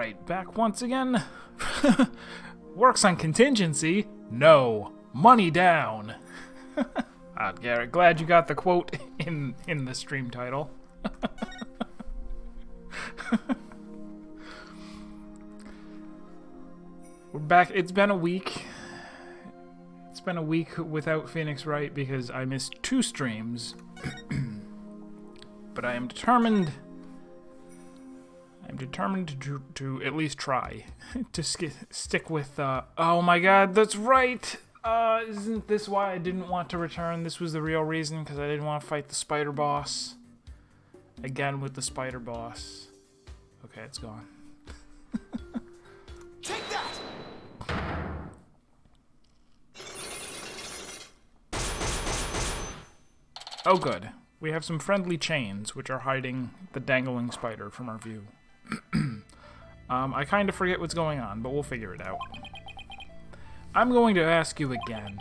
Wright back once again. Works on contingency? No. Money down. Garrett, glad you got the quote in the stream title. We're back. It's been a week. It's been a week without Phoenix Wright because I missed 2 streams. But I am determined. I'm determined to at least try to stick with. Oh my God, that's right. Isn't this why I didn't want to return? This was the real reason, because I didn't want to fight the spider boss again with the spider boss. Okay, it's gone. Take that. Oh, good. We have some friendly chains, which are hiding the dangling spider from our view. I kind of forget what's going on, but we'll figure it out. I'm going to ask you again.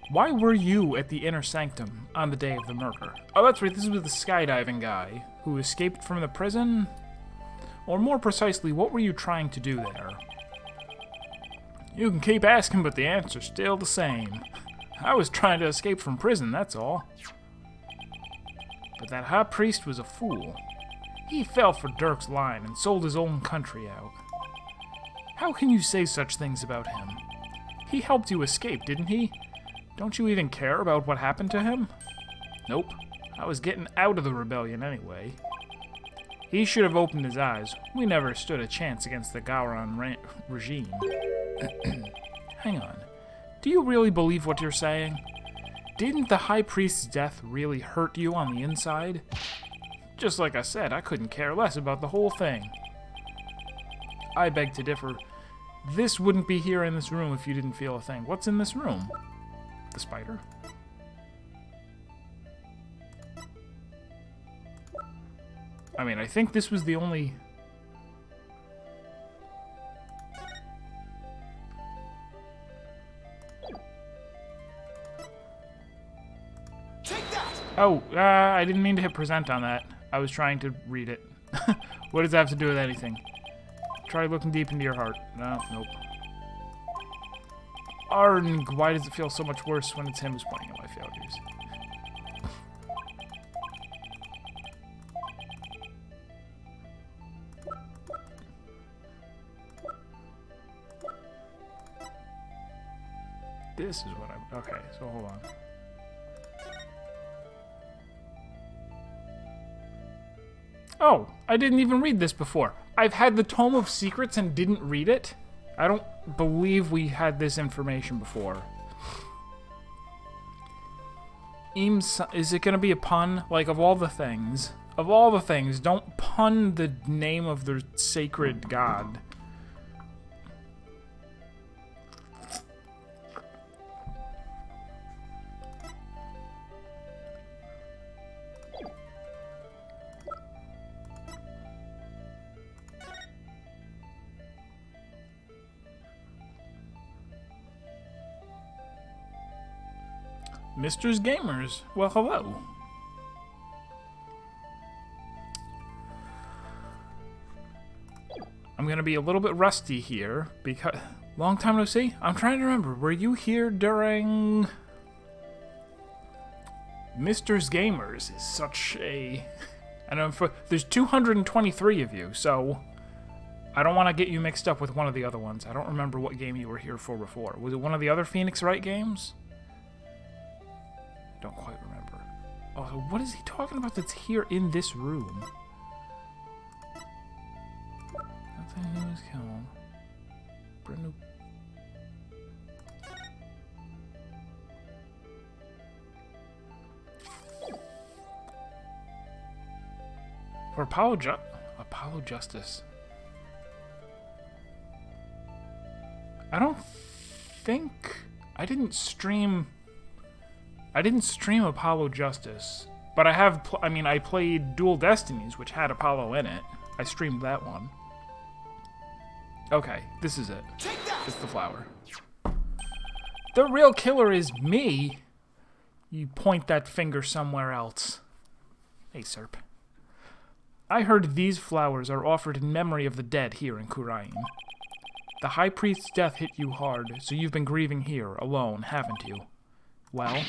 Why were you at the inner sanctum on the day of the murder? Oh, that's right, this was the skydiving guy who escaped from the prison? Or more precisely, what were you trying to do there? You can keep asking, but the answer's still the same. I was trying to escape from prison, that's all. But that high priest was a fool. He fell for Dirk's line and sold his own country out. How can you say such things about him? He helped you escape, didn't he? Don't you even care about what happened to him? Nope. I was getting out of the rebellion anyway. He should have opened his eyes. We never stood a chance against the Khura'in regime. Hang on. Do you really believe what you're saying? Didn't the High Priest's death really hurt you on the inside? Just like I said, I couldn't care less about the whole thing. I beg to differ. This wouldn't be here in this room if you didn't feel a thing. What's in this room? The spider? I mean, I think this was the only... Oh, I didn't mean to hit present on that. I was trying to read it. What does that have to do with anything? Try looking deep into your heart. No, nope. Arng, why does it feel so much worse when it's him who's pointing out my failures? This is what I'm... Okay, so hold on. Oh, I didn't even read this before. I've had the Tome of Secrets and didn't read it? I don't believe we had this information before. Is it going to be a pun? Like, of all the things, don't pun the name of the sacred god. Mr.'s Gamers. Well, hello. I'm gonna be a little bit rusty here because long time no see. I'm trying to remember. Were you here during Mr.'s Gamers? Is such a I know there's 223 of you, so I don't want to get you mixed up with one of the other ones. I don't remember what game you were here for before. Was it one of the other Phoenix Wright games? Don't quite remember. Oh, what is he talking about that's here in this room? Nothing new is killed. Brand new. For Apollo Justice. I don't think... I didn't stream Apollo Justice, but I have, I played Dual Destinies, which had Apollo in it. I streamed that one. Okay, this is it. It's the flower. The real killer is me. You point that finger somewhere else. Hey, Serp. I heard these flowers are offered in memory of the dead here in Khura'in. The High Priest's death hit you hard, so you've been grieving here, alone, haven't you? Well...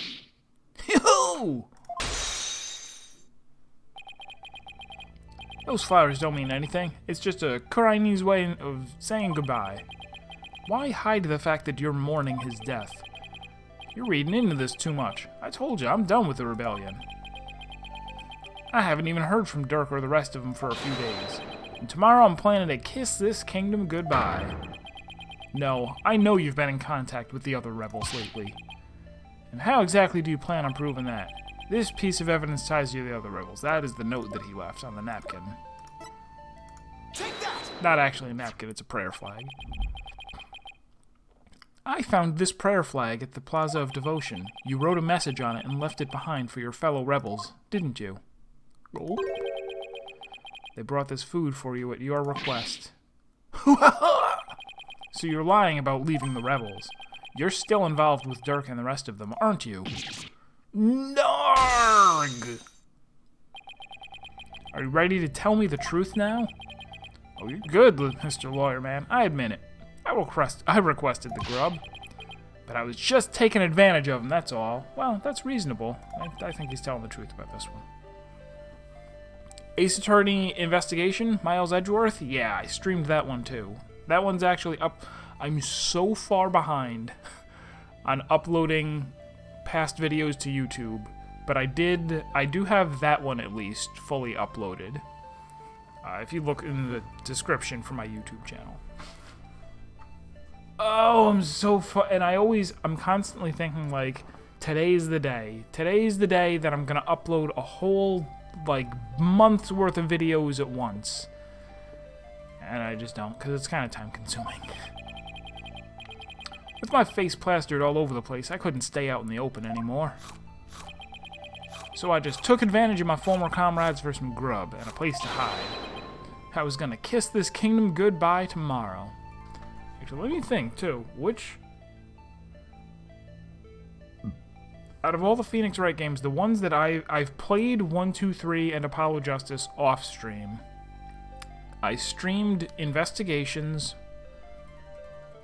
Yoo-hoo! Those flowers don't mean anything. It's just a Khura'inese way of saying goodbye. Why hide the fact that you're mourning his death? You're reading into this too much. I told you, I'm done with the rebellion. I haven't even heard from Dirk or the rest of them for a few days. And tomorrow I'm planning to kiss this kingdom goodbye. No, I know you've been in contact with the other rebels lately. And how exactly do you plan on proving that? This piece of evidence ties you to the other rebels. That is the note that he left on the napkin. Take that! Not actually a napkin, it's a prayer flag. I found this prayer flag at the Plaza of Devotion. You wrote a message on it and left it behind for your fellow rebels, didn't you? Oh. They brought this food for you at your request. So you're lying about leaving the rebels. You're still involved with Dirk and the rest of them, aren't you? Narg! Are you ready to tell me the truth now? Oh, you're good, Mr. Lawyer Man. I admit it. I requested the grub. But I was just taking advantage of him, that's all. Well, that's reasonable. I think he's telling the truth about this one. Ace Attorney Investigation, Miles Edgeworth? Yeah, I streamed that one too. That one's actually up. I'm so far behind on uploading past videos to YouTube, but I do have that one at least fully uploaded. If you look in the description for my YouTube channel. Oh, I'm so far, and I'm constantly thinking like, today's the day. Today's the day that I'm gonna upload a whole like month's worth of videos at once. And I just don't, because it's kind of time consuming. With my face plastered all over the place, I couldn't stay out in the open anymore. So I just took advantage of my former comrades for some grub and a place to hide. I was gonna kiss this kingdom goodbye tomorrow. Actually, let me think, too. Which... out of all the Phoenix Wright games, the ones that I've played 1, 2, 3, and Apollo Justice off-stream. I streamed Investigations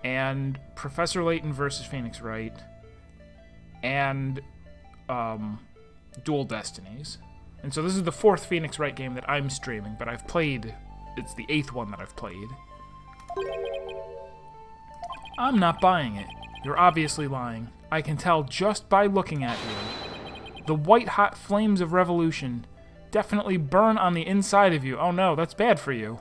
and Professor Layton versus Phoenix Wright and Dual Destinies. And so this is the 4th Phoenix Wright game that I'm streaming, but I've played... it's the 8th one that I've played. I'm not buying it. You're obviously lying. I can tell just by looking at you. The white-hot flames of revolution definitely burn on the inside of you. Oh no, that's bad for you.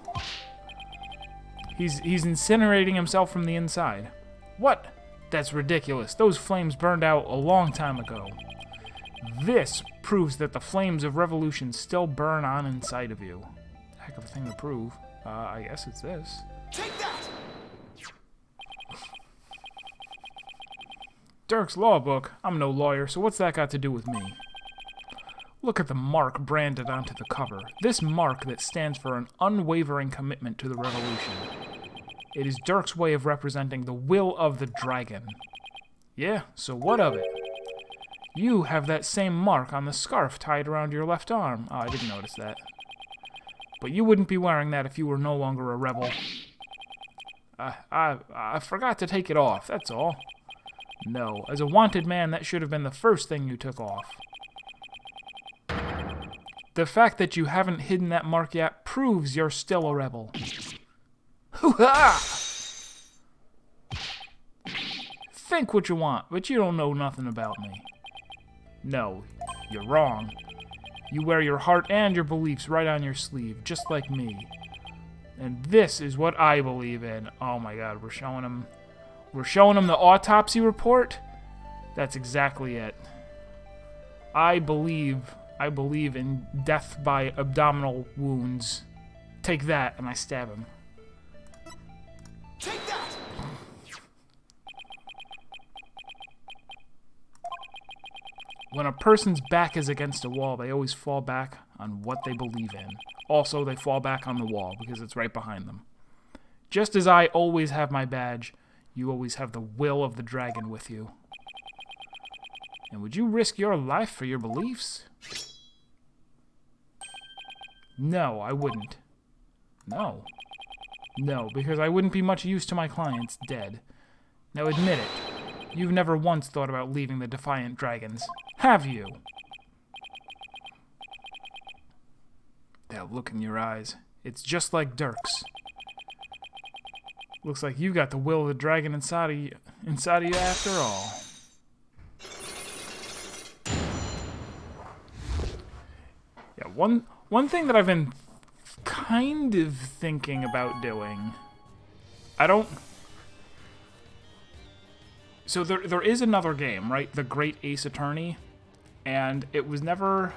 He's incinerating himself from the inside. What? That's ridiculous. Those flames burned out a long time ago. This proves that the flames of revolution still burn on inside of you. Heck of a thing to prove. I guess it's this. Take that! Dirk's law book. I'm no lawyer, so what's that got to do with me? Look at the mark branded onto the cover. This mark that stands for an unwavering commitment to the revolution. It is Dirk's way of representing the will of the dragon. Yeah, so what of it? You have that same mark on the scarf tied around your left arm. Oh, I didn't notice that. But you wouldn't be wearing that if you were no longer a rebel. I forgot to take it off, that's all. No, as a wanted man, that should have been the first thing you took off. The fact that you haven't hidden that mark yet proves you're still a rebel. Hoo-ha! Think what you want, but you don't know nothing about me. No, you're wrong. You wear your heart and your beliefs right on your sleeve, just like me. And this is what I believe in. Oh my god, we're showing him the autopsy report? That's exactly it. I believe in death by abdominal wounds. Take that, and I stab him. Take that! When a person's back is against a wall, they always fall back on what they believe in. Also, they fall back on the wall, because it's right behind them. Just as I always have my badge, you always have the will of the dragon with you. And would you risk your life for your beliefs? No, I wouldn't. No. No, because I wouldn't be much use to my clients dead. Now admit it. You've never once thought about leaving the Defiant Dragons, have you? That look in your eyes. It's just like Dirk's. Looks like you got the will of the dragon inside of you after all. Yeah, one thing that I've been kind of thinking about doing. So there is another game, right? The Great Ace Attorney, and it was never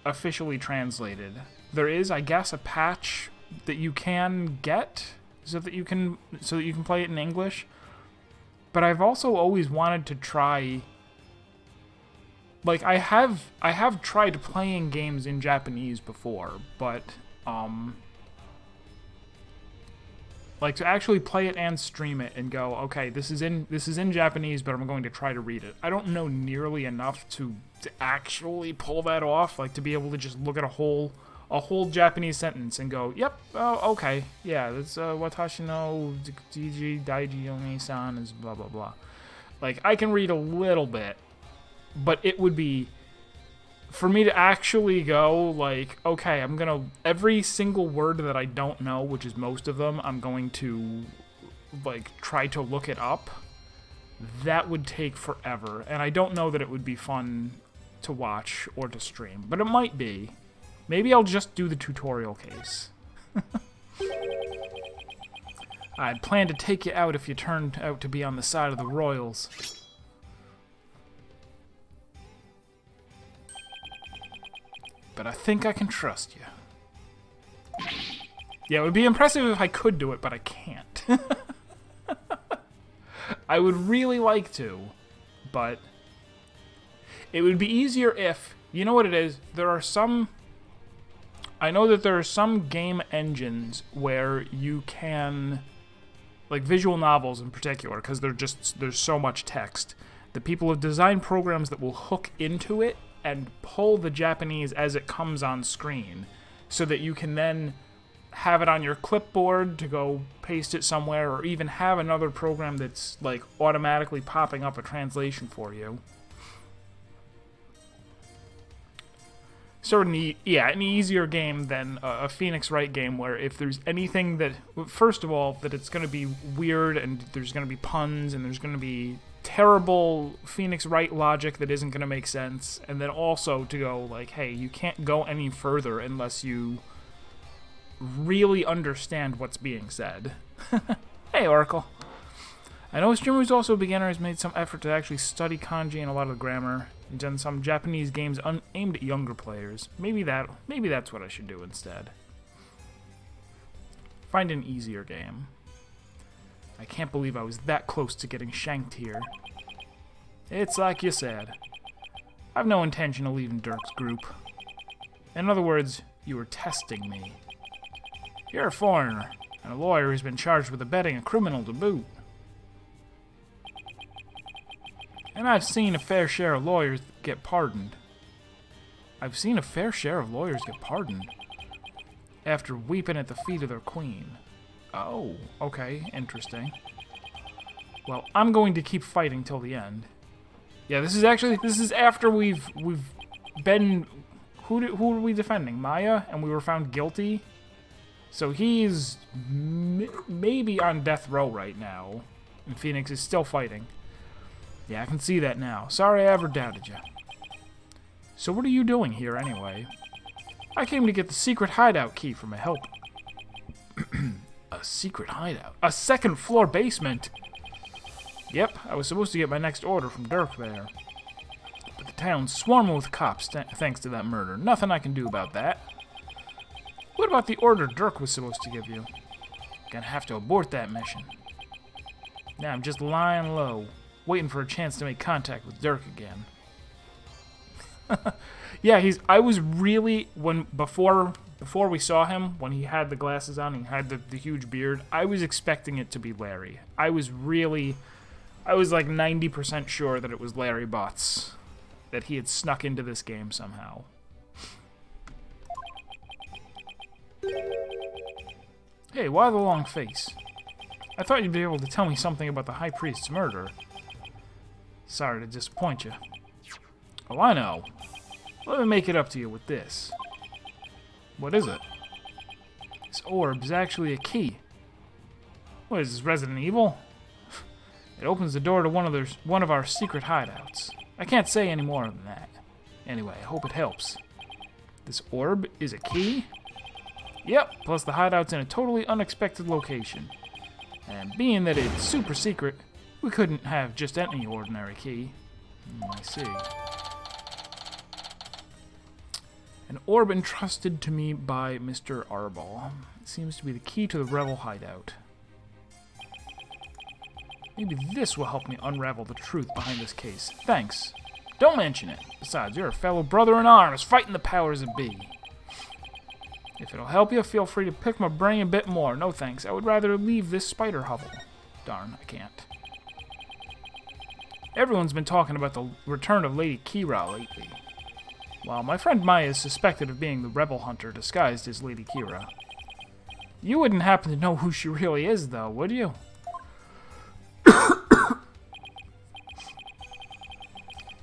officially translated. There is, I guess, a patch that you can get so that you can play it in English. But I've also always wanted to try. Like I have tried playing games in Japanese before, but like to actually play it and stream it and go, okay, this is in Japanese, but I'm going to try to read it. I don't know nearly enough to actually pull that off, like to be able to just look at a whole Japanese sentence and go, yep, okay, yeah, that's watashi no jiji daiji yomi-san is blah blah blah. Like I can read a little bit, but it would be for me to actually go like, okay, I'm gonna every single word that I don't know, which is most of them, I'm going to like try to look it up. That would take forever, and I don't know that it would be fun to watch or to stream, but it might be. Maybe I'll just do the tutorial case. I'd plan to take you out if you turned out to be on the side of the royals. But I think I can trust you. Yeah, it would be impressive if I could do it, but I can't. I would really like to, but it would be easier if, you know what it is, I know that there are some game engines where you can, like visual novels in particular, because there's so much text, that people have designed programs that will hook into it and pull the Japanese as it comes on screen, so that you can then have it on your clipboard to go paste it somewhere, or even have another program that's like automatically popping up a translation for you. Sort of an easier game than a Phoenix Wright game, where if there's anything that, first of all, that it's going to be weird and there's going to be puns and there's going to be terrible Phoenix Wright logic that isn't going to make sense, and then also to go like, hey, you can't go any further unless you really understand what's being said. Hey, Oracle. I know a streamer who's also a beginner has made some effort to actually study kanji and a lot of the grammar, and done some Japanese games aimed at younger players. Maybe that's what I should do instead. Find an easier game. I can't believe I was that close to getting shanked here. It's like you said. I've no intention of leaving Dirk's group. In other words, you were testing me. You're a foreigner, and a lawyer who's been charged with abetting a criminal to boot. And I've seen a fair share of lawyers get pardoned. After weeping at the feet of their queen. Oh, okay, interesting. Well, I'm going to keep fighting till the end. Yeah, this is after we've been... Who are we defending? Maya? And we were found guilty? So he's maybe on death row right now. And Phoenix is still fighting. Yeah, I can see that now. Sorry I ever doubted you. So what are you doing here anyway? I came to get the secret hideout key for my help. A secret hideout? A second floor basement? Yep, I was supposed to get my next order from Dirk there. But the town's swarming with cops thanks to that murder. Nothing I can do about that. What about the order Dirk was supposed to give you? Gonna have to abort that mission. Now I'm just lying low, waiting for a chance to make contact with Dirk again. Yeah, I was really, before we saw him, when he had the glasses on and he had the huge beard, I was expecting it to be Larry. I was like 90% sure that it was Larry Butts, that he had snuck into this game somehow. Hey, why the long face? I thought you'd be able to tell me something about the High Priest's murder. Sorry to disappoint you. Oh, I know. Let me make it up to you with this. What is it? This orb is actually a key. What is this, Resident Evil? It opens the door to one of our secret hideouts. I can't say any more than that. Anyway, I hope it helps. This orb is a key? Yep, plus the hideout's in a totally unexpected location. And being that it's super secret, we couldn't have just any ordinary key. I see. An orb entrusted to me by Mr. Arbol. It seems to be the key to the rebel hideout. Maybe this will help me unravel the truth behind this case. Thanks. Don't mention it. Besides, you're a fellow brother in arms fighting the powers that be. If it'll help you, feel free to pick my brain a bit more. No thanks. I would rather leave this spider hovel. Darn, I can't. Everyone's been talking about the return of Lady Kira lately. Well, my friend Maya is suspected of being the rebel hunter disguised as Lady Kira. You wouldn't happen to know who she really is, though, would you?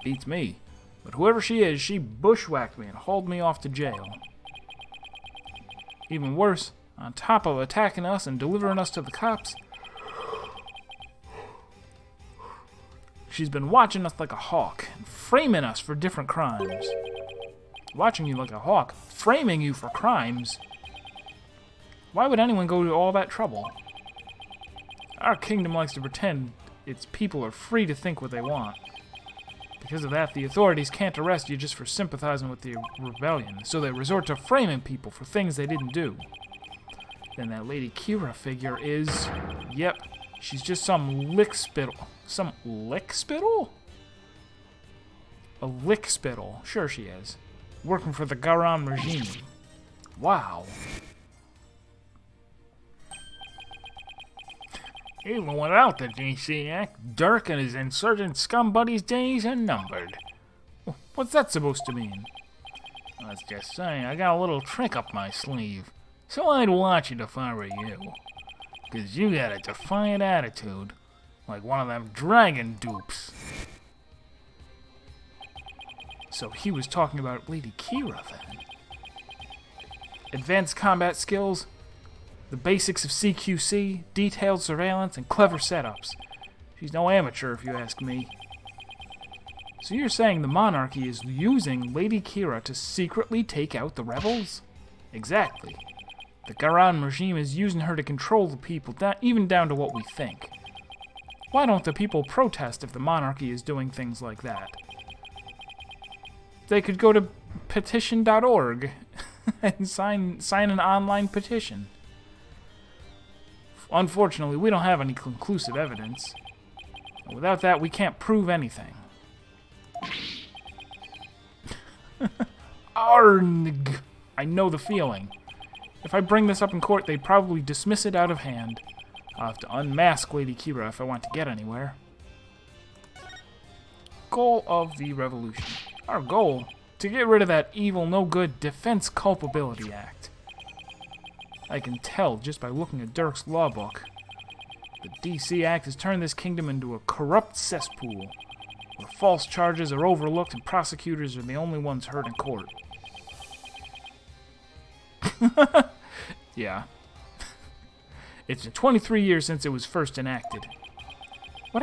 Beats me. But whoever she is, she bushwhacked me and hauled me off to jail. Even worse, on top of attacking us and delivering us to the cops, she's been watching us like a hawk and framing us for different crimes. Watching you like a hawk, framing you for crimes? Why would anyone go to all that trouble? Our kingdom likes to pretend its people are free to think what they want. Because of that, the authorities can't arrest you just for sympathizing with the rebellion, so they resort to framing people for things they didn't do. Then that Lady Kira figure is... Yep, she's just some lickspittle. Some lickspittle? A lickspittle, sure she is. Working for the Khura'in regime. Wow. Even without the DC Act, Dirk and his insurgent scum buddies' days are numbered. What's that supposed to mean? I was just saying, I got a little trick up my sleeve, so I'd watch it if I were you. 'Cause you got a defiant attitude, like one of them dragon dupes. So he was talking about Lady Kira then. Advanced combat skills, the basics of CQC, detailed surveillance, and clever setups. She's no amateur, if you ask me. So you're saying the monarchy is using Lady Kira to secretly take out the rebels? Exactly. The Khura'in regime is using her to control the people, even down to what we think. Why don't the people protest if the monarchy is doing things like that? They could go to petition.org and sign an online petition. Unfortunately, we don't have any conclusive evidence. Without that, we can't prove anything. Arrgh! I know the feeling. If I bring this up in court, they'd probably dismiss it out of hand. I'll have to unmask Lady Kira if I want to get anywhere. Goal of the revolution. Our goal? To get rid of that evil, no-good Defense Culpability Act. I can tell just by looking at Dirk's law book. The DC Act has turned this kingdom into a corrupt cesspool, where false charges are overlooked and prosecutors are the only ones heard in court. Yeah. It's been 23 years since it was first enacted. What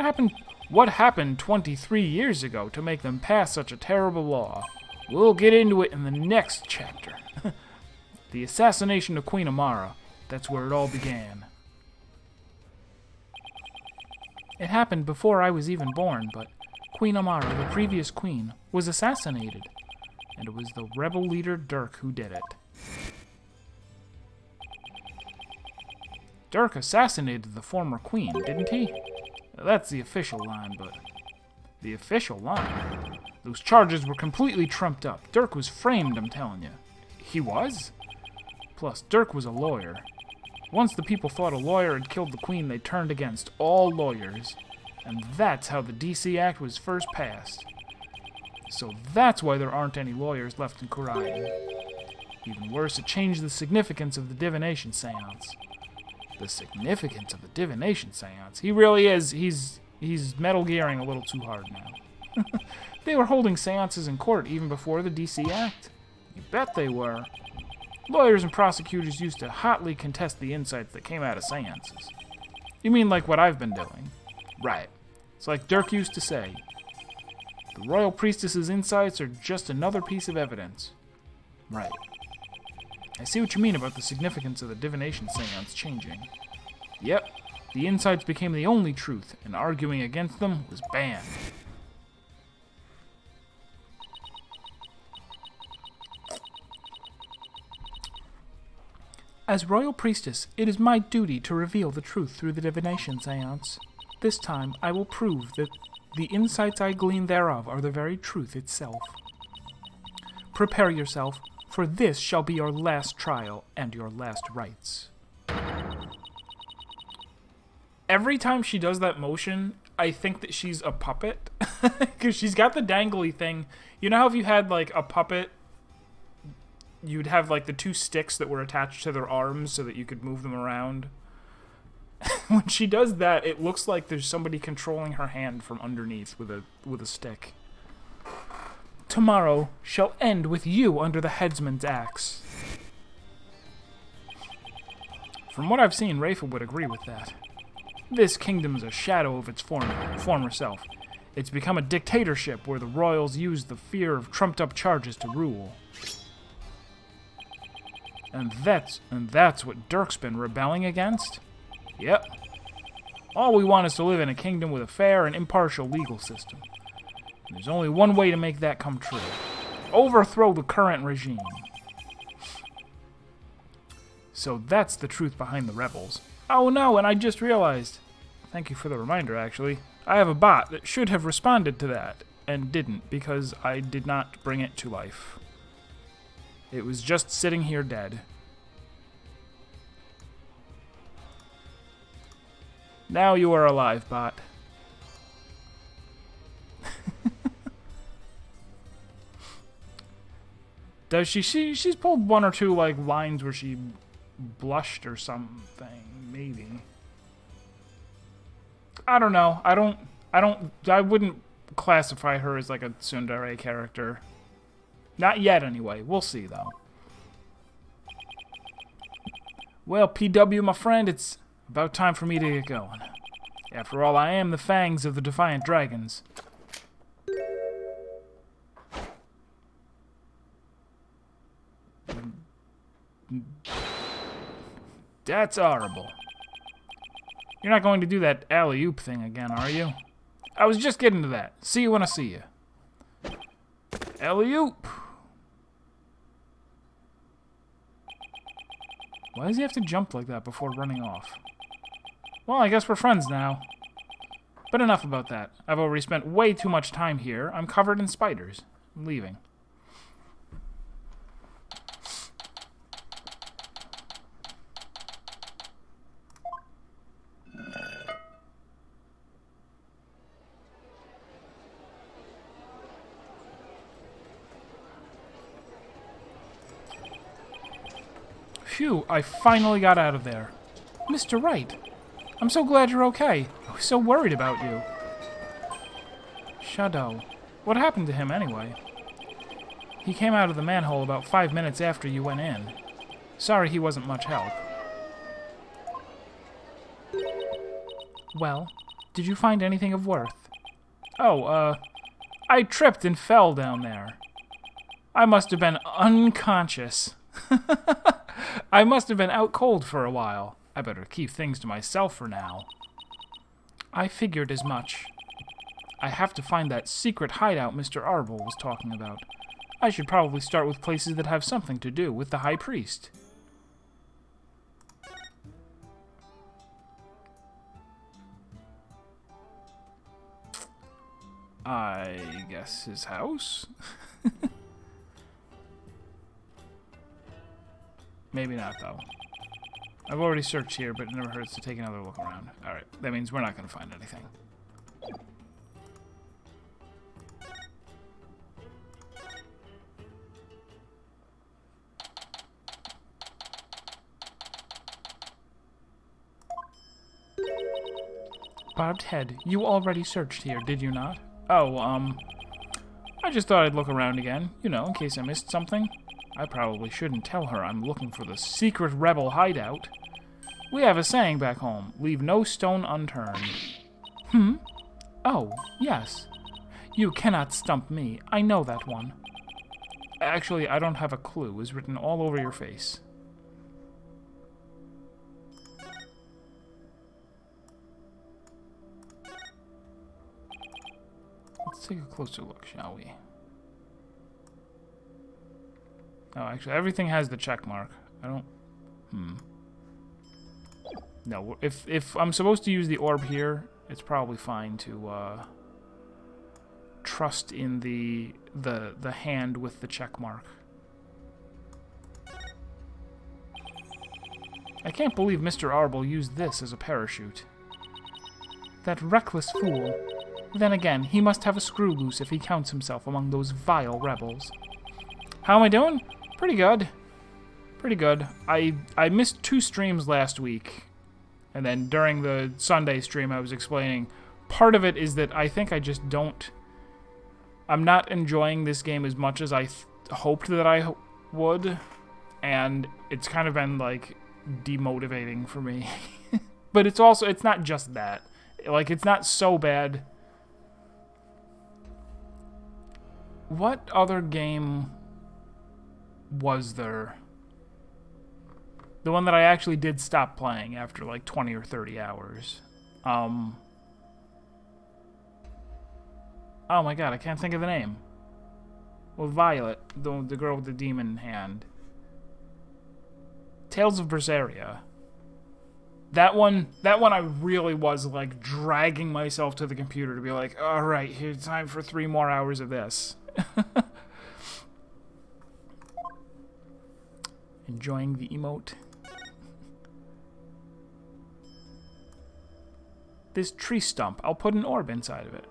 happened 23 years ago to make them pass such a terrible law? We'll get into it in the next chapter. The assassination of Queen Amara. That's where it all began. It happened before I was even born, but Queen Amara, the previous queen, was assassinated. And it was the rebel leader Dirk who did it. Dirk assassinated the former queen, didn't he? That's the official line, but... The official line? Those charges were completely trumped up. Dirk was framed, I'm telling you. He was? Plus, Dirk was a lawyer. Once the people thought a lawyer had killed the queen, they turned against all lawyers. And that's how the DC Act was first passed. So that's why there aren't any lawyers left in Khura'in. Even worse, it changed the significance of the divination seance. The significance of the divination seance. He really is. He's Metal Gearing a little too hard now. They were holding seances in court even before the DC Act. You bet they were. Lawyers and prosecutors used to hotly contest the insights that came out of seances. You mean like what I've been doing? Right. It's like Dirk used to say. The royal priestess's insights are just another piece of evidence. Right. I see what you mean about the significance of the divination seance changing. Yep. The insights became the only truth, and arguing against them was banned. As royal priestess, it is my duty to reveal the truth through the divination seance. This time, I will prove that the insights I glean thereof are the very truth itself. Prepare yourself, for this shall be your last trial and your last rites. Every time she does that motion, I think that she's a puppet. Because she's got the dangly thing. You know how if you had, like, a puppet, you'd have, like, the two sticks that were attached to their arms so that you could move them around? When she does that, it looks like there's somebody controlling her hand from underneath with a stick. Tomorrow shall end with you under the headsman's axe. From what I've seen, Rafa would agree with that. This kingdom is a shadow of its former self. It's become a dictatorship where the royals use the fear of trumped-up charges to rule. And that's what Dirk's been rebelling against? Yep. All we want is to live in a kingdom with a fair and impartial legal system. And there's only one way to make that come true. Overthrow the current regime. So that's the truth behind the rebels. Oh no, and I just realized. Thank you for the reminder, actually. I have a bot that should have responded to that, and didn't, because I did not bring it to life. It was just sitting here dead. Now you are alive, bot. Does she's pulled one or two, like, lines where she blushed or something, maybe. I don't know. I wouldn't classify her as, like, a tsundere character. Not yet, anyway. We'll see, though. Well, PW, my friend, it's about time for me to get going. After all, I am the fangs of the Defiant Dragons. That's horrible. You're not going to do that alley-oop thing again, are you? I was just getting to that. See you when I see you. Alley-oop. Why does he have to jump like that before running off? Well, I guess we're friends now. But enough about that. I've already spent way too much time here. I'm covered in spiders. I'm leaving. Phew, I finally got out of there. Mr. Wright, I'm so glad you're okay. I was so worried about you. Shadow. What happened to him, anyway? He came out of the manhole about 5 minutes after you went in. Sorry he wasn't much help. Well, did you find anything of worth? Oh, I tripped and fell down there. I must have been unconscious. I must have been out cold for a while. I better keep things to myself for now. I figured as much. I have to find that secret hideout Mr. Arbol was talking about. I should probably start with places that have something to do with the High Priest. I guess his house? Maybe not, though. I've already searched here, but it never hurts to take another look around. Alright, that means we're not going to find anything. Barbed Head, you already searched here, did you not? Oh, I just thought I'd look around again, you know, in case I missed something. I probably shouldn't tell her I'm looking for the secret rebel hideout. We have a saying back home, leave no stone unturned. Oh, yes. You cannot stump me, I know that one. Actually, I don't have a clue, it's written all over your face. Let's take a closer look, shall we? Oh, actually, everything has the check mark. I don't... No, if I'm supposed to use the orb here, it's probably fine to, trust in the hand with the check mark. I can't believe Mr. Arble used this as a parachute. That reckless fool. Then again, he must have a screw loose if he counts himself among those vile rebels. How am I doing? Pretty good. Pretty good. I missed 2 streams last week. And then during the Sunday stream I was explaining, part of it is that I think I just don't... I'm not enjoying this game as much as I hoped that I would. And it's kind of been, like, demotivating for me. But it's also, it's not just that. Like, it's not so bad. What other game was there? The one that I actually did stop playing after like 20 or 30 hours. Oh my god, I can't think of the name. Well, Violet, the girl with the demon hand. Tales of Berseria. That one I really was like dragging myself to the computer to be like, all right, here's time for 3 more hours of this. Enjoying the emote. This tree stump, I'll put an orb inside of it.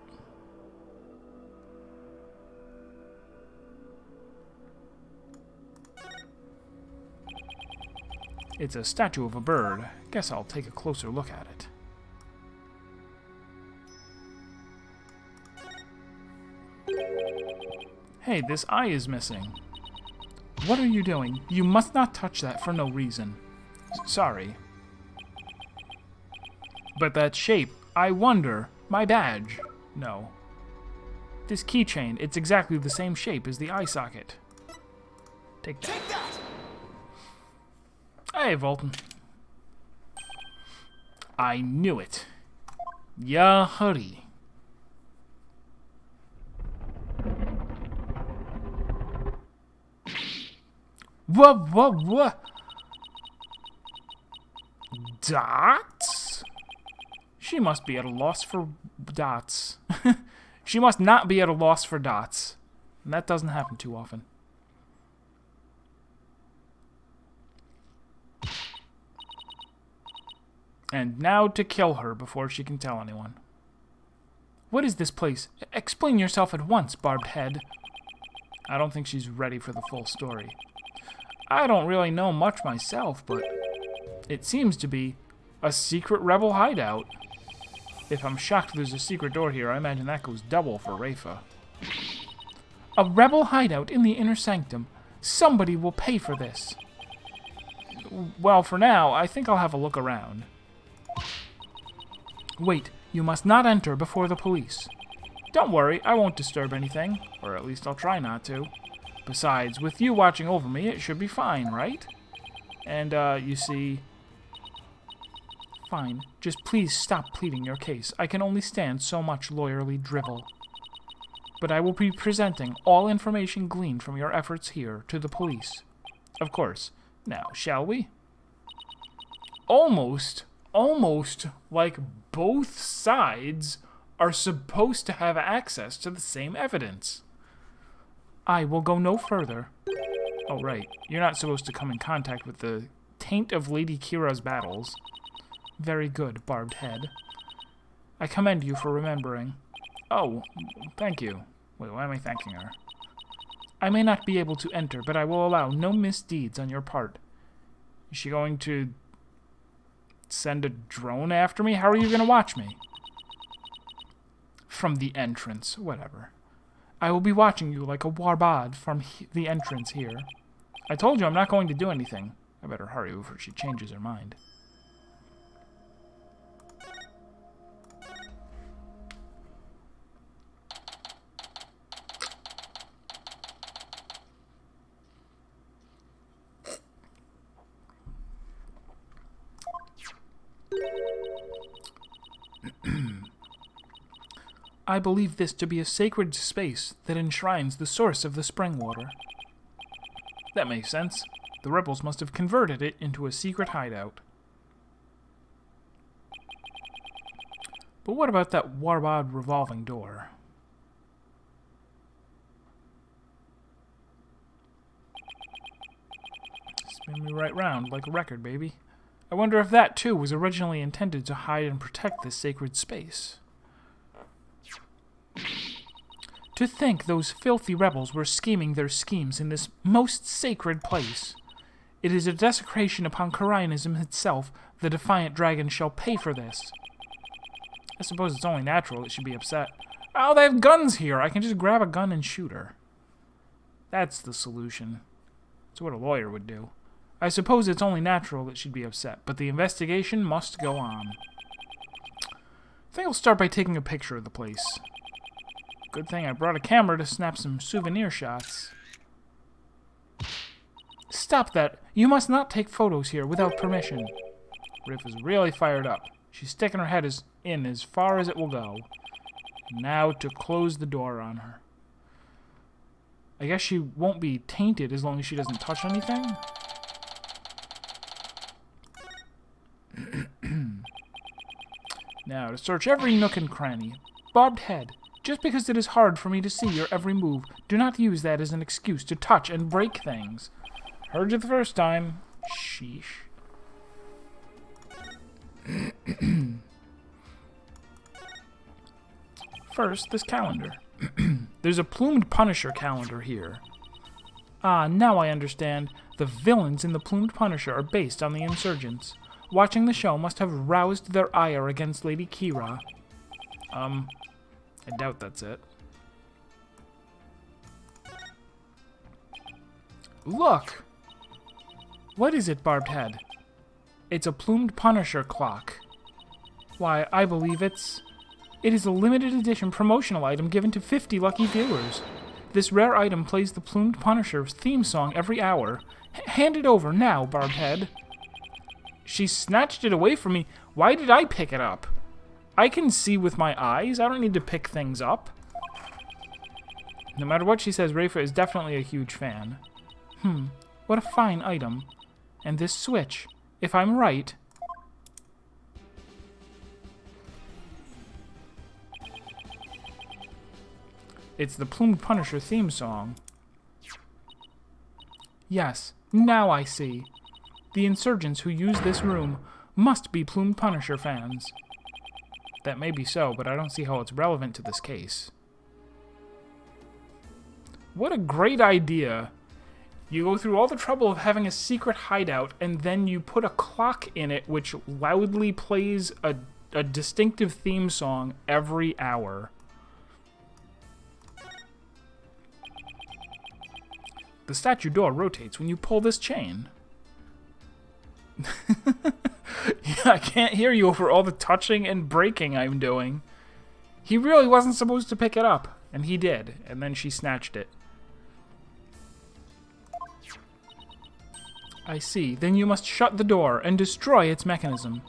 It's a statue of a bird. Guess I'll take a closer look at it. Hey, this eye is missing. What are you doing? You must not touch that for no reason. Sorry. But that shape, I wonder, my badge. No. This keychain, it's exactly the same shape as the eye socket. Take that. Take that! Hey, Volton. I knew it. Ya hurry. What? Dots? She must be at a loss for dots. She must not be at a loss for dots. And that doesn't happen too often. And now to kill her before she can tell anyone. What is this place? Explain yourself at once, Barbed Head. I don't think she's ready for the full story. I don't really know much myself, but it seems to be a secret rebel hideout. If I'm shocked there's a secret door here, I imagine that goes double for Rafa. A rebel hideout in the inner sanctum. Somebody will pay for this. Well, for now, I think I'll have a look around. Wait, you must not enter before the police. Don't worry, I won't disturb anything. Or at least I'll try not to. Besides, with you watching over me, it should be fine, right? And, you see... Fine. Just please stop pleading your case. I can only stand so much lawyerly drivel. But I will be presenting all information gleaned from your efforts here to the police. Of course. Now, shall we? Almost like both sides are supposed to have access to the same evidence. I will go no further. Oh, right. You're not supposed to come in contact with the taint of Lady Kira's battles. Very good, Barbed Head. I commend you for remembering. Oh, thank you. Wait, why am I thanking her? I may not be able to enter, but I will allow no misdeeds on your part. Is she going to send a drone after me? How are you going to watch me? from the entrance. Whatever. I will be watching you like a warbad from the entrance here. I told you I'm not going to do anything. I better hurry before she changes her mind. I believe this to be a sacred space that enshrines the source of the spring water. That makes sense. The rebels must have converted it into a secret hideout. But what about that Warbad revolving door? Spin me right round like a record, baby. I wonder if that, too, was originally intended to hide and protect this sacred space. To think those filthy rebels were scheming their schemes in this most sacred place. It is a desecration upon Khura'ism itself. The defiant dragon shall pay for this. I suppose it's only natural it should be upset. Oh, they have guns here. I can just grab a gun and shoot her. That's the solution. That's what a lawyer would do. I suppose it's only natural that she'd be upset, but the investigation must go on. I think I'll start by taking a picture of the place. Good thing I brought a camera to snap some souvenir shots. Stop that! You must not take photos here without permission. Riff is really fired up. She's sticking her head in as far as it will go. Now to close the door on her. I guess she won't be tainted as long as she doesn't touch anything? Now to search every nook and cranny. Barbed head. Just because it is hard for me to see your every move, do not use that as an excuse to touch and break things. Heard you the first time. Sheesh. First, this calendar. There's a Plumed Punisher calendar here. Ah, now I understand. The villains in the Plumed Punisher are based on the insurgents. Watching the show must have roused their ire against Lady Kira. I doubt that's it. Look! What is it, Barbed Head? It's a Plumed Punisher clock. Why, I believe it is a limited edition promotional item given to 50 lucky viewers. This rare item plays the Plumed Punisher's theme song every hour. Hand it over now, Barbed Head. She snatched it away from me. Why did I pick it up? I can see with my eyes. I don't need to pick things up. No matter what she says, Rafa is definitely a huge fan. What a fine item. And this switch, if I'm right... It's the Plumed Punisher theme song. Yes, now I see. The insurgents who use this room must be Plumed Punisher fans. That may be so, but I don't see how it's relevant to this case. What a great idea. You go through all the trouble of having a secret hideout, and then you put a clock in it which loudly plays a distinctive theme song every hour. The statue door rotates when you pull this chain. Yeah, I can't hear you over all the touching and breaking I'm doing. He really wasn't supposed to pick it up, and he did, and then she snatched it. I see. Then you must shut the door and destroy its mechanism.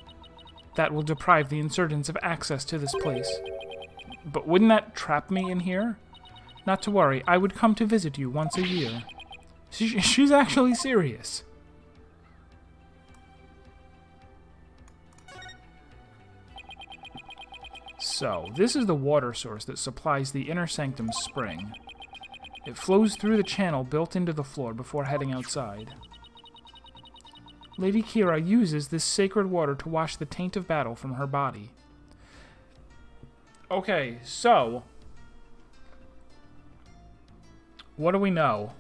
That will deprive the insurgents of access to this place. But wouldn't that trap me in here? Not to worry, I would come to visit you once a year. She's actually serious. So, this is the water source that supplies the inner sanctum's spring. It flows through the channel built into the floor before heading outside. Lady Kira uses this sacred water to wash the taint of battle from her body. Okay, so... what do we know?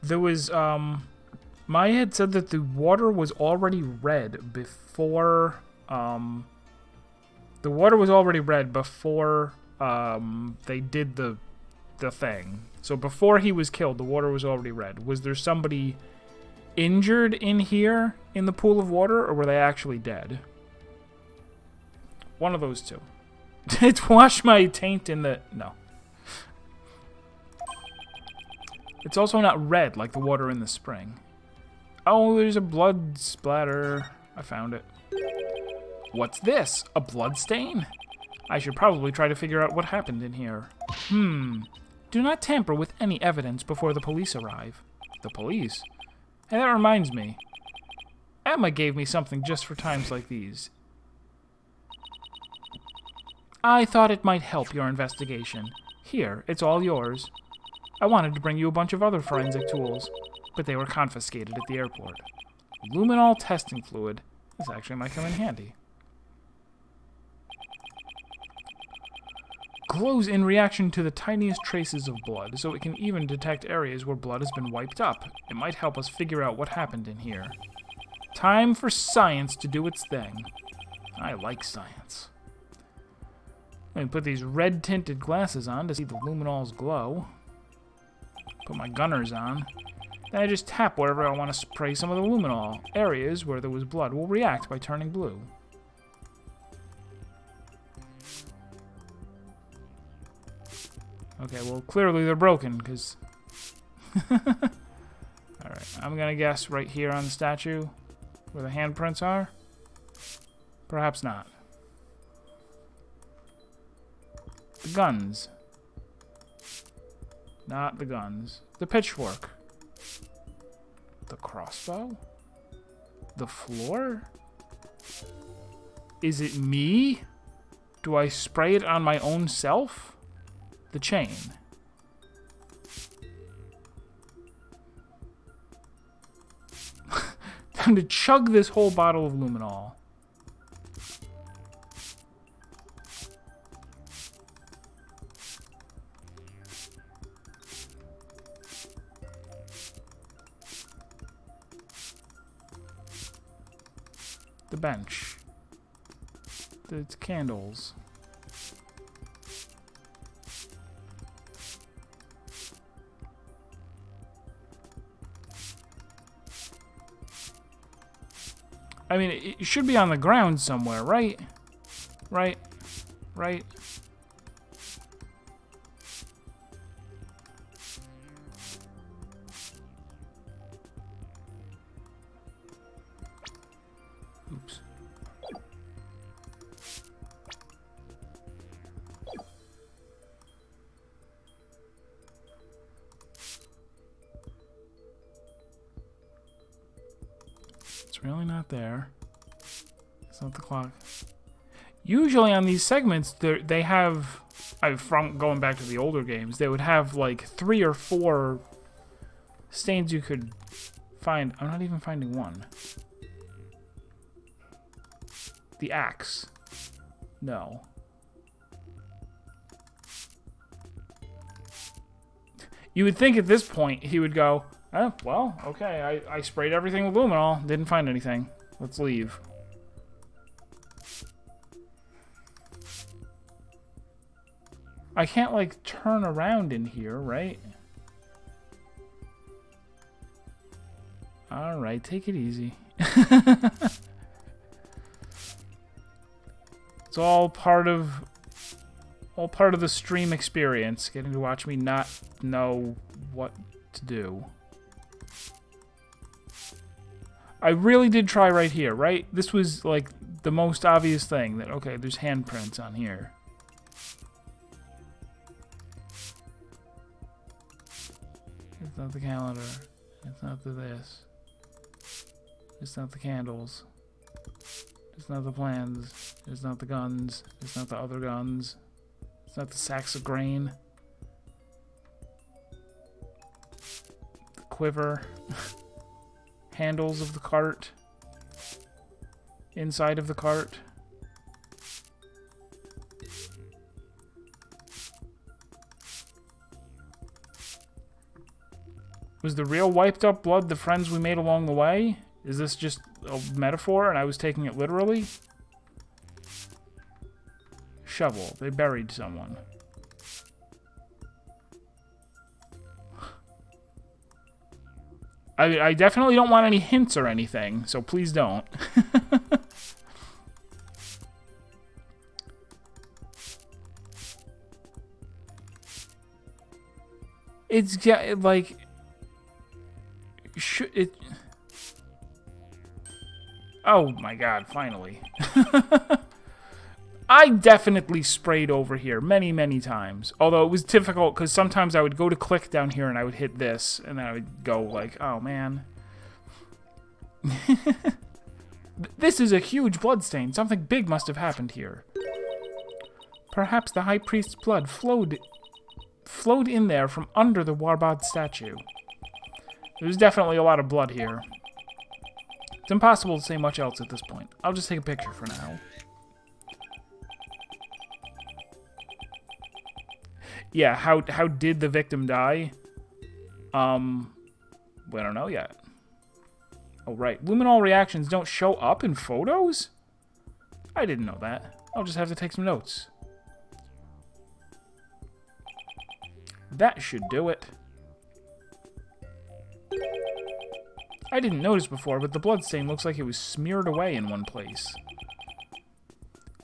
There was, Maya had said that the water was already red before, The water was already red before they did the thing. So before he was killed, the water was already red. Was there somebody injured in here in the pool of water, or were they actually dead? One of those two. It's wash my taint in the... No. It's also not red like the water in the spring. Oh, there's a blood splatter. I found it. What's this? A blood stain? I should probably try to figure out what happened in here. Do not tamper with any evidence before the police arrive. The police? Hey, that reminds me. Emma gave me something just for times like these. I thought it might help your investigation. Here, it's all yours. I wanted to bring you a bunch of other forensic tools, but they were confiscated at the airport. Luminol testing fluid. This actually might come in handy. Glows in reaction to the tiniest traces of blood, so it can even detect areas where blood has been wiped up. It might help us figure out what happened in here. Time for science to do its thing. I like science. Let me put these red-tinted glasses on to see the luminols glow. Put my gunners on. Then I just tap wherever I want to spray some of the luminol. Areas where there was blood will react by turning blue. Okay, well, clearly they're broken, because... Alright, I'm gonna guess right here on the statue where the handprints are. Perhaps not. The guns. Not the guns. The pitchfork. The crossbow? The floor? Is it me? Do I spray it on my own self? The chain. Time to chug this whole bottle of luminol. The bench. The candles. I mean, it should be on the ground somewhere, right? Right? Right? Oops. It's really not there. It's not the clock. Usually on these segments, they have... from going back to the older games, they would have like 3 or 4 stains you could find. I'm not even finding one. The axe. No. You would think at this point he would go, oh, well, okay, I sprayed everything with luminol, didn't find anything. Let's leave. I can't, like, turn around in here, right? Alright, take it easy. It's all part of the stream experience, getting to watch me not know what to do. I really did try right here, right? This was like the most obvious thing that, okay, there's handprints on here. It's not the calendar. It's not the this. It's not the candles. It's not the plans. It's not the guns. It's not the other guns. It's not the sacks of grain. The quiver. Handles of the cart. Inside of the cart. Was the real wiped up blood the friends we made along the way? Is this just a metaphor and I was taking it literally? Shovel. They buried someone. I definitely don't want any hints or anything, so please don't. It's like... Oh my god, finally. I definitely sprayed over here many, many times. Although it was difficult because sometimes I would go to click down here and I would hit this. And then I would go like, oh man. This is a huge bloodstain. Something big must have happened here. Perhaps the High Priest's blood flowed in there from under the Warbad statue. There's definitely a lot of blood here. It's impossible to say much else at this point. I'll just take a picture for now. Yeah, how did the victim die? We don't know yet. Oh, right. Luminol reactions don't show up in photos? I didn't know that. I'll just have to take some notes. That should do it. I didn't notice before, but the bloodstain looks like it was smeared away in one place.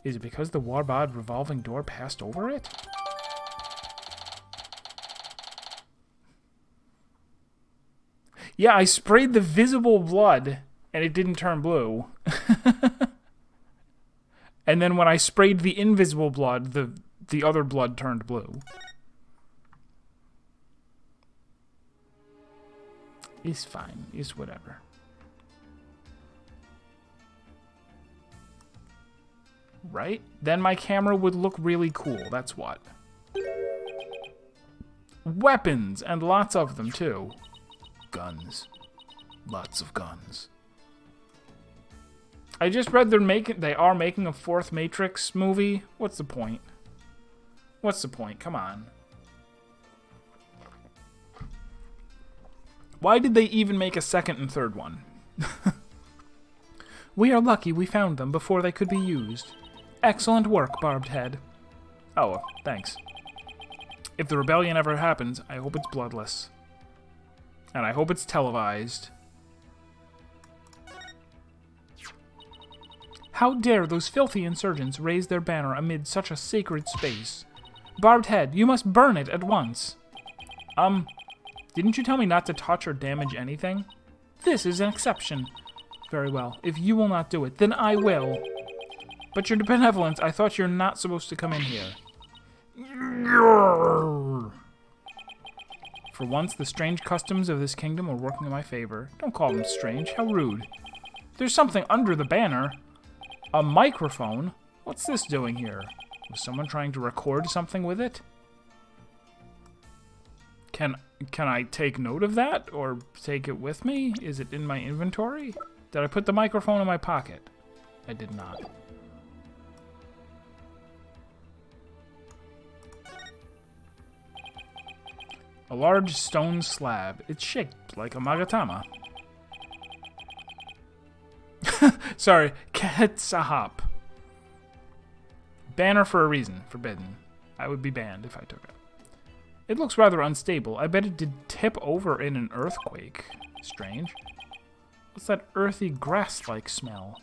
Is it because the Warbad revolving door passed over it? Yeah, I sprayed the visible blood, and it didn't turn blue. And then when I sprayed the invisible blood, the other blood turned blue. It's fine. It's whatever. Right? Then my camera would look really cool. That's what. Weapons, and lots of them, too. Guns. Lots of guns. I just read they are making a fourth Matrix movie. What's the point? What's the point? Come on. Why did they even make a second and third one? We are lucky we found them before they could be used. Excellent work, Barbed Head. Oh, thanks. If the rebellion ever happens, I hope it's bloodless. And I hope it's televised. How dare those filthy insurgents raise their banner amid such a sacred space? Barbed Head, you must burn it at once. Didn't you tell me not to touch or damage anything? This is an exception. Very well. If you will not do it, then I will. But your benevolence, I thought you're not supposed to come in here. For once, the strange customs of this kingdom are working in my favor. Don't call them strange. How rude. There's something under the banner. A microphone? What's this doing here? Was someone trying to record something with it? Can I take note of that? Or take it with me? Is it in my inventory? Did I put the microphone in my pocket? I did not. A large stone slab. It's shaped like a magatama. Sorry, Ketsahop. Banner for a reason. Forbidden. I would be banned if I took it. It looks rather unstable. I bet it did tip over in an earthquake. Strange. What's that earthy grass-like smell?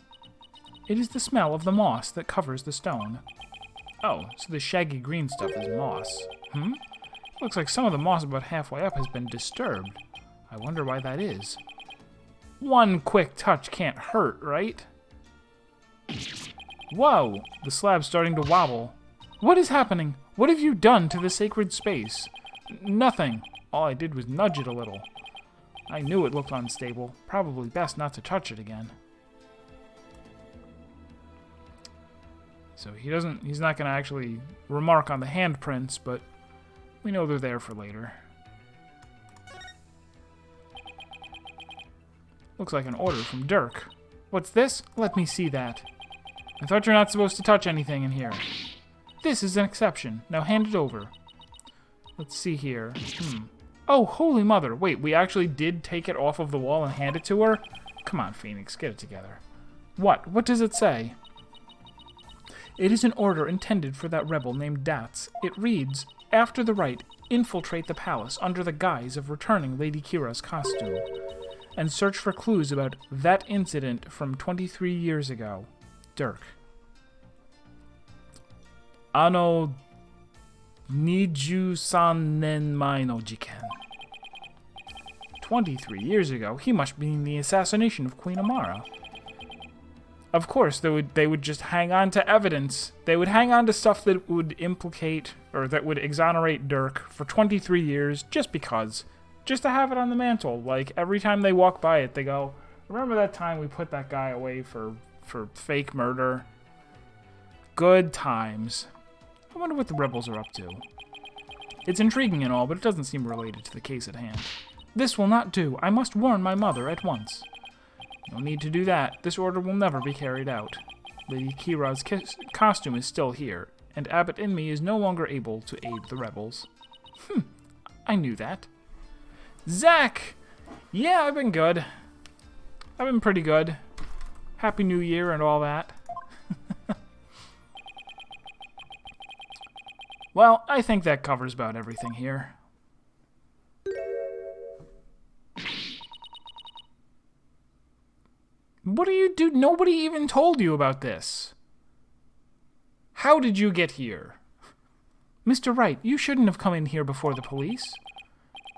It is the smell of the moss that covers the stone. Oh, so the shaggy green stuff is moss. Looks like some of the moss about halfway up has been disturbed. I wonder why that is. One quick touch can't hurt, right? Whoa! The slab's starting to wobble. What is happening? What have you done to the sacred space? Nothing. All I did was nudge it a little. I knew it looked unstable. Probably best not to touch it again. So he's not going to actually remark on the handprints, but we know they're there for later. Looks like an order from Dirk. What's this? Let me see that. I thought you're not supposed to touch anything in here. This is an exception. Now hand it over. Let's see here. Oh, holy mother. Wait, we actually did take it off of the wall and hand it to her? Come on, Phoenix, get it together. What? What does it say? It is an order intended for that rebel named Dats. It reads, after the Wright, infiltrate the palace under the guise of returning Lady Kira's costume, and search for clues about that incident from 23 years ago. Dirk. Ano Niju-san Nenmai no Jiken. 23 years ago, he must mean the assassination of Queen Amara. Of course, they would just hang on to evidence. They would hang on to stuff that would implicate, or that would exonerate Dirk for 23 years, just because. Just to have it on the mantle. Like, every time they walk by it, they go, remember that time we put that guy away for fake murder? Good times. I wonder what the rebels are up to. It's intriguing and all, but it doesn't seem related to the case at hand. This will not do. I must warn my mother at once. No need to do that. This order will never be carried out. Lady Kira's costume is still here, and Abbot Inmi is no longer able to aid the rebels. I knew that. Zach! Yeah, I've been good. I've been pretty good. Happy New Year and all that. Well, I think that covers about everything here. What do you do? Nobody even told you about this. How did you get here? Mr. Wright, you shouldn't have come in here before the police.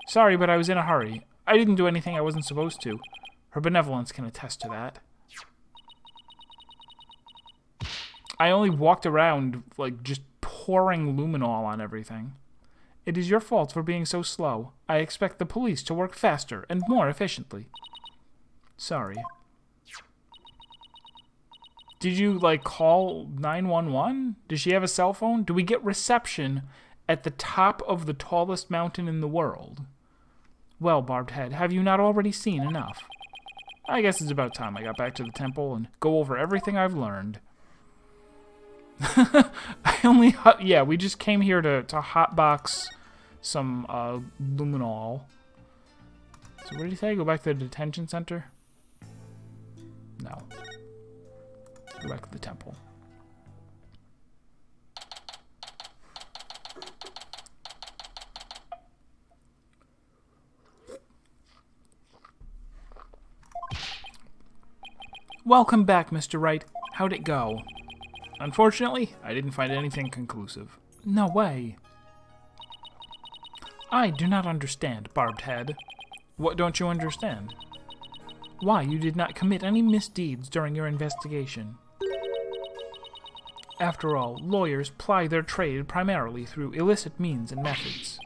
Sorry, but I was in a hurry. I didn't do anything I wasn't supposed to. Her benevolence can attest to that. I only walked around, like, just pouring luminol on everything. It is your fault for being so slow. I expect the police to work faster and more efficiently. Sorry. Did you, like, call 911? Does she have a cell phone? Do we get reception at the top of the tallest mountain in the world? Well, Barbed Head, have you not already seen enough? I guess it's about time I got back to the temple and go over everything I've learned. Yeah, we just came here to hotbox some luminol. So what did he say? Go back to the detention center? No. Go back to the temple. Welcome back, Mr. Wright. How'd it go? Unfortunately, I didn't find anything conclusive. No way. I do not understand, Barbed Head. What don't you understand? Why you did not commit any misdeeds during your investigation. After all, lawyers ply their trade primarily through illicit means and methods.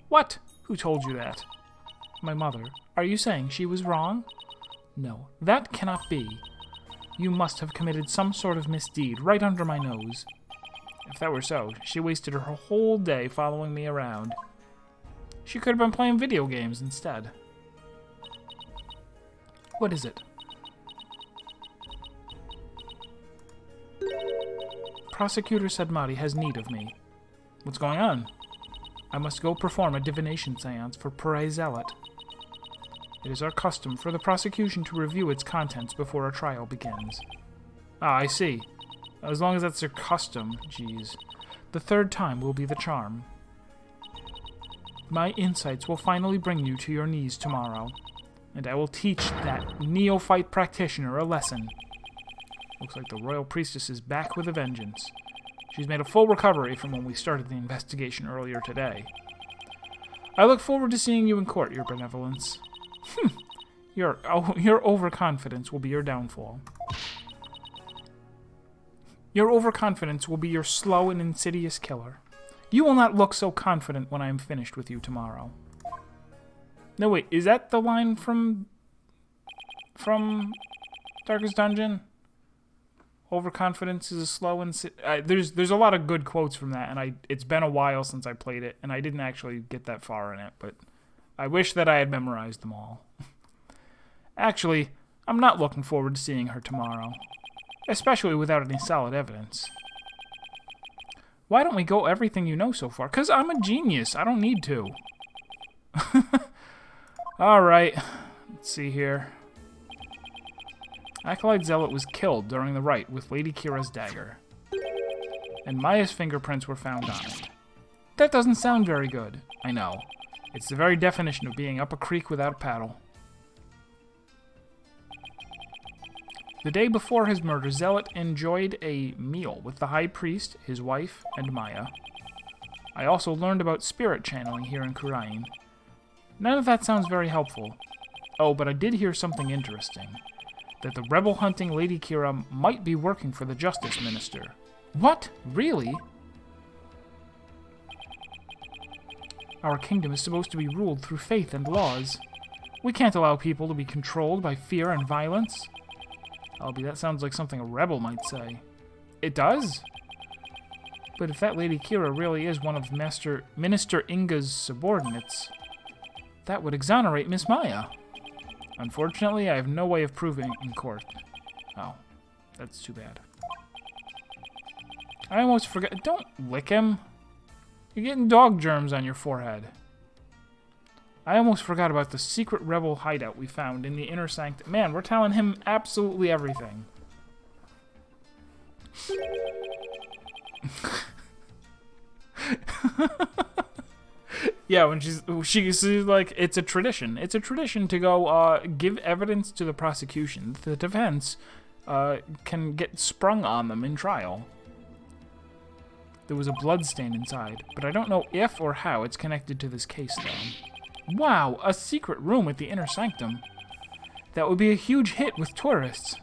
What? Who told you that? My mother. Are you saying she was wrong? No, that cannot be. You must have committed some sort of misdeed right under my nose. If that were so, she wasted her whole day following me around. She could have been playing video games instead. What is it? Prosecutor Sedmati has need of me. What's going on? I must go perform a divination seance for Pere Zealot. It is our custom for the prosecution to review its contents before a trial begins. Ah, I see. As long as that's their custom, geez. The third time will be the charm. My insights will finally bring you to your knees tomorrow, and I will teach that neophyte practitioner a lesson. Looks like the royal priestess is back with a vengeance. She's made a full recovery from when we started the investigation earlier today. I look forward to seeing you in court, Your Benevolence. Your overconfidence will be your downfall. Your overconfidence will be your slow and insidious killer. You will not look so confident when I am finished with you tomorrow. No, wait, is that the line from Darkest Dungeon? Overconfidence is a slow and there's a lot of good quotes from that, and it's been a while since I played it, and I didn't actually get that far in it, but I wish that I had memorized them all. Actually, I'm not looking forward to seeing her tomorrow, especially without any solid evidence. Why don't we go everything you know so far? 'Cause I'm a genius. I don't need to. Alright, let's see here. Acolyte Zealot was killed during the rite with Lady Kira's dagger. and Maya's fingerprints were found on it. That doesn't sound very good. I know. It's the very definition of being up a creek without a paddle. The day before his murder, Zealot enjoyed a meal with the High Priest, his wife, and Maya. I also learned about spirit channeling here in Khura'in. None of that sounds very helpful. Oh, but I did hear something interesting. That the rebel-hunting Lady Kira might be working for the Justice Minister. What? Really? Our kingdom is supposed to be ruled through faith and laws. We can't allow people to be controlled by fear and violence. Albie, that sounds like something a rebel might say. It does? But if that Lady Kira really is one of Minister Inga's subordinates, that would exonerate Miss Maya. Unfortunately, I have no way of proving it in court. Oh, that's too bad. I almost forgot. Don't lick him. You're getting dog germs on your forehead. I almost forgot about the secret rebel hideout we found in the inner sanctum. Man, we're telling him absolutely everything. Yeah, when she's like, it's a tradition. It's a tradition to go give evidence to the prosecution. The defense can get sprung on them in trial. There was a blood stain inside, but I don't know if or how it's connected to this case, though. Wow, a secret room at the inner sanctum. That would be a huge hit with tourists.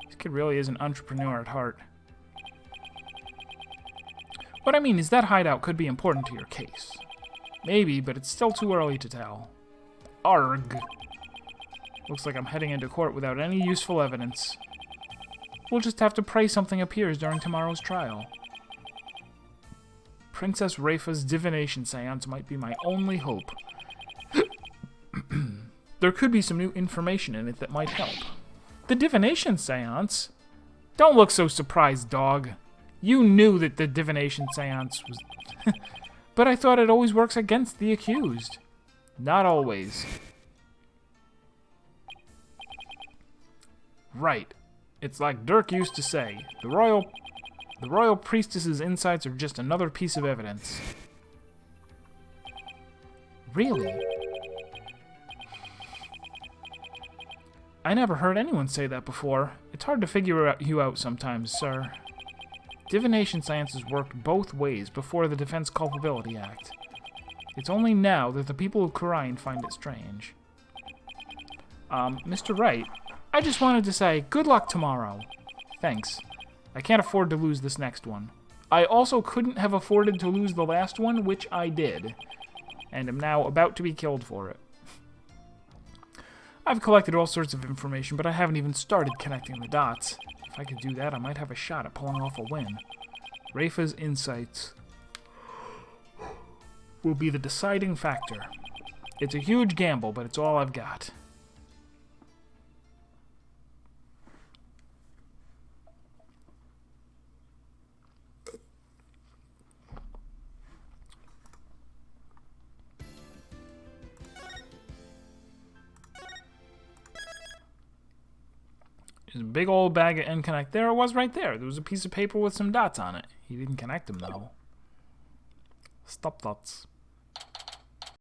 This kid really is an entrepreneur at heart. What I mean is that hideout could be important to your case. Maybe, but it's still too early to tell. Arg. Looks like I'm heading into court without any useful evidence. We'll just have to pray something appears during tomorrow's trial. Princess Rafa's divination seance might be my only hope. There could be some new information in it that might help. The divination seance? Don't look so surprised, dog. You knew that the divination seance was... But I thought it always works against the accused. Not always. Right. It's like Dirk used to say, the royal priestess's insights are just another piece of evidence. Really? I never heard anyone say that before. It's hard to figure you out sometimes, sir. Divination sciences worked both ways before the Defense Culpability Act. It's only now that the people of Khura'in find it strange. Mr. Wright, I just wanted to say good luck tomorrow. Thanks. I can't afford to lose this next one. I also couldn't have afforded to lose the last one, which I did, and am now about to be killed for it. I've collected all sorts of information, but I haven't even started connecting the dots. If I could do that, I might have a shot at pulling off a win. Rafa's insights will be the deciding factor. It's a huge gamble, but it's all I've got. There's a big old bag of N-Connect. There it was right there. There was a piece of paper with some dots on it. He didn't connect them, though. Stop dots.